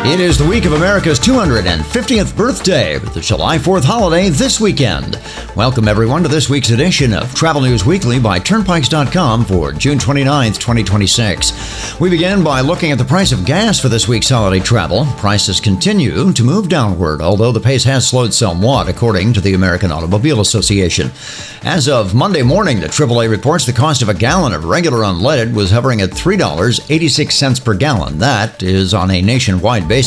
It is the week of America's 250th birthday, with the July 4th holiday this weekend. Welcome, everyone, to this week's edition of Travel News Weekly by Turnpikes.com for June 29th, 2026. We begin by looking at the price of gas for this week's holiday travel. Prices continue to move downward, although the pace has slowed somewhat, according to the American Automobile Association. As of Monday morning, the AAA reports the cost of a gallon of regular unleaded was hovering at $3.86 per gallon. That is on a nationwide basis.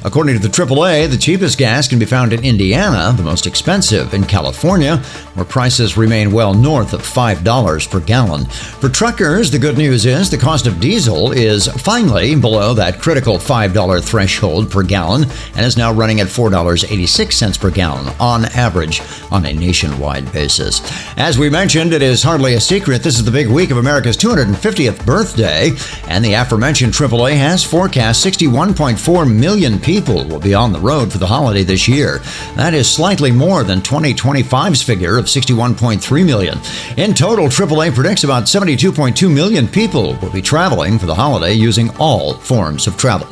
According to the AAA, the cheapest gas can be found in Indiana, the most expensive in California, where prices remain well north of $5 per gallon. For truckers, the good news is the cost of diesel is finally below that critical $5 threshold per gallon and is now running at $4.86 per gallon on average on a nationwide basis. As we mentioned, it is hardly a secret this is the big week of America's 250th birthday, and the aforementioned AAA has forecast 61.4 million people will be on the road for the holiday this year. That is slightly more than 2025's figure of 61.3 million. In total, AAA predicts about 72.2 million people will be traveling for the holiday using all forms of travel.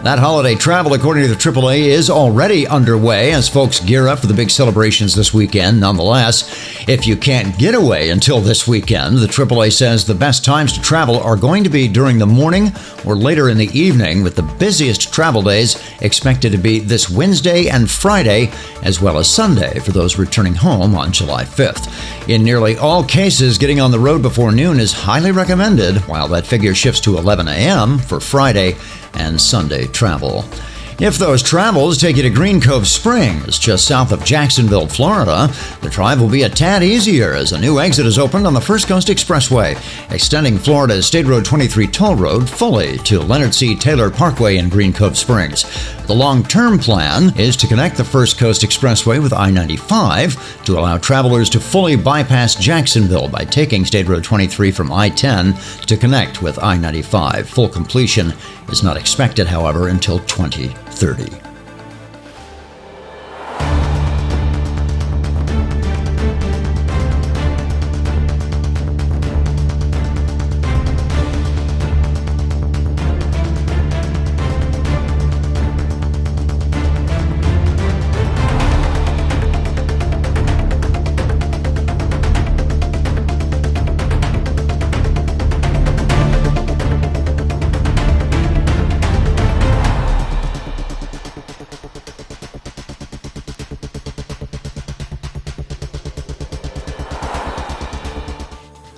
That holiday travel, according to the AAA, is already underway as folks gear up for the big celebrations this weekend. Nonetheless, if you can't get away until this weekend, the AAA says the best times to travel are going to be during the morning or later in the evening, with the busiest travel days expected to be this Wednesday and Friday, as well as Sunday for those returning home on July 5th. In nearly all cases, getting on the road before noon is highly recommended, while that figure shifts to 11 a.m. for Friday and Sunday travel. If those travels take you to Green Cove Springs, just south of Jacksonville, Florida, the drive will be a tad easier as a new exit is opened on the First Coast Expressway, extending Florida's State Road 23 toll road fully to Leonard C. Taylor Parkway in Green Cove Springs. The long-term plan is to connect the First Coast Expressway with I-95 to allow travelers to fully bypass Jacksonville by taking State Road 23 from I-10 to connect with I-95. Full completion is not expected, however, until 2030.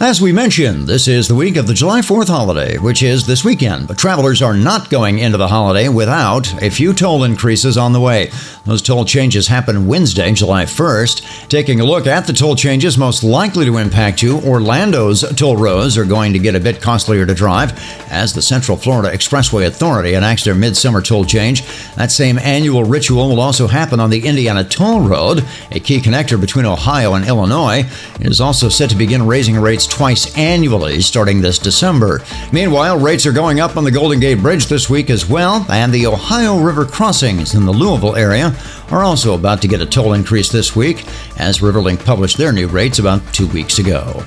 As we mentioned, this is the week of the July 4th holiday, which is this weekend, but travelers are not going into the holiday without a few toll increases on the way. Those toll changes happen Wednesday, July 1st. Taking a look at the toll changes most likely to impact you, Orlando's toll roads are going to get a bit costlier to drive as the Central Florida Expressway Authority enacts their midsummer toll change. That same annual ritual will also happen on the Indiana Toll Road, a key connector between Ohio and Illinois. It is also set to begin raising rates twice annually starting this December. Meanwhile, rates are going up on the Golden Gate Bridge this week as well, and the Ohio River crossings in the Louisville area are also about to get a toll increase this week, as Riverlink published their new rates about 2 weeks ago.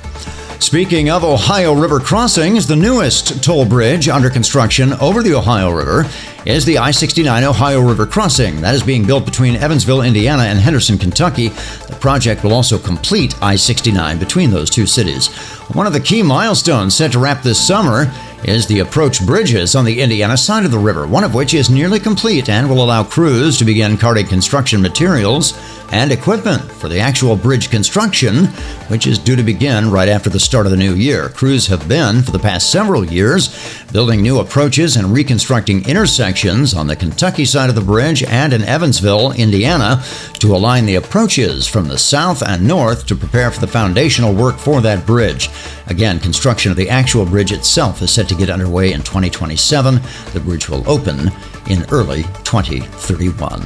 Speaking of Ohio River crossings, the newest toll bridge under construction over the Ohio River is the I-69 Ohio River crossing. That is being built between Evansville, Indiana and Henderson, Kentucky. The project will also complete I-69 between those two cities. One of the key milestones set to wrap this summer is the approach bridges on the Indiana side of the river, one of which is nearly complete and will allow crews to begin carting construction materials and equipment for the actual bridge construction, which is due to begin right after the start of the new year. Crews have been, for the past several years, building new approaches and reconstructing intersections on the Kentucky side of the bridge and in Evansville, Indiana, to align the approaches from the south and north to prepare for the foundational work for that bridge. Again, construction of the actual bridge itself is set to get underway in 2027. The bridge will open in early 2031.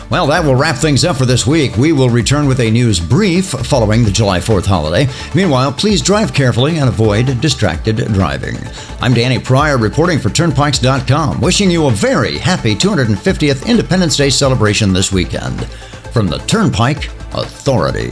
Well, that will wrap things up for this week. We will return with a news brief following the July 4th holiday. Meanwhile, please drive carefully and avoid distracted driving. I'm Danny Pryor reporting for Turnpikes.com, wishing you a very happy 250th Independence Day celebration this weekend. From the Turnpike Authority.